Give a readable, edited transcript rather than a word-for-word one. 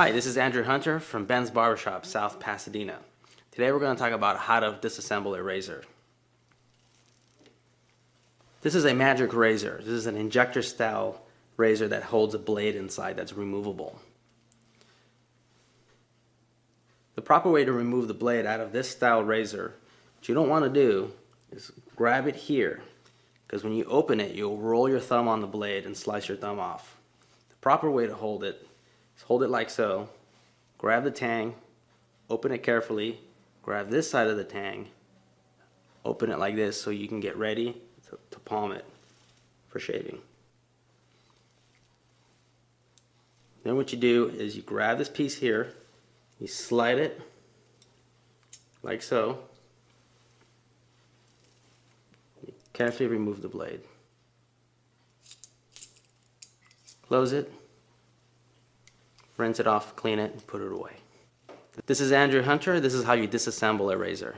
Hi, this is Andrew Hunter from Ben's Barbershop, South Pasadena. Today we're going to talk about how to disassemble a razor. This is a magic razor. This is an injector style razor that holds a blade inside that's removable. The proper way to remove the blade out of this style razor, what you don't want to do is grab it here, because when you open it you'll roll your thumb on the blade and slice your thumb off. The proper way to hold it is hold it like so, grab the tang, open it carefully, grab this side of the tang, open it like this so you can get ready to palm it for shaving. Then what you do is you grab this piece here, you slide it like so, you carefully remove the blade. Close it, rinse it off, clean it, and put it away. This is Andrew Hunter. This is how you disassemble a razor.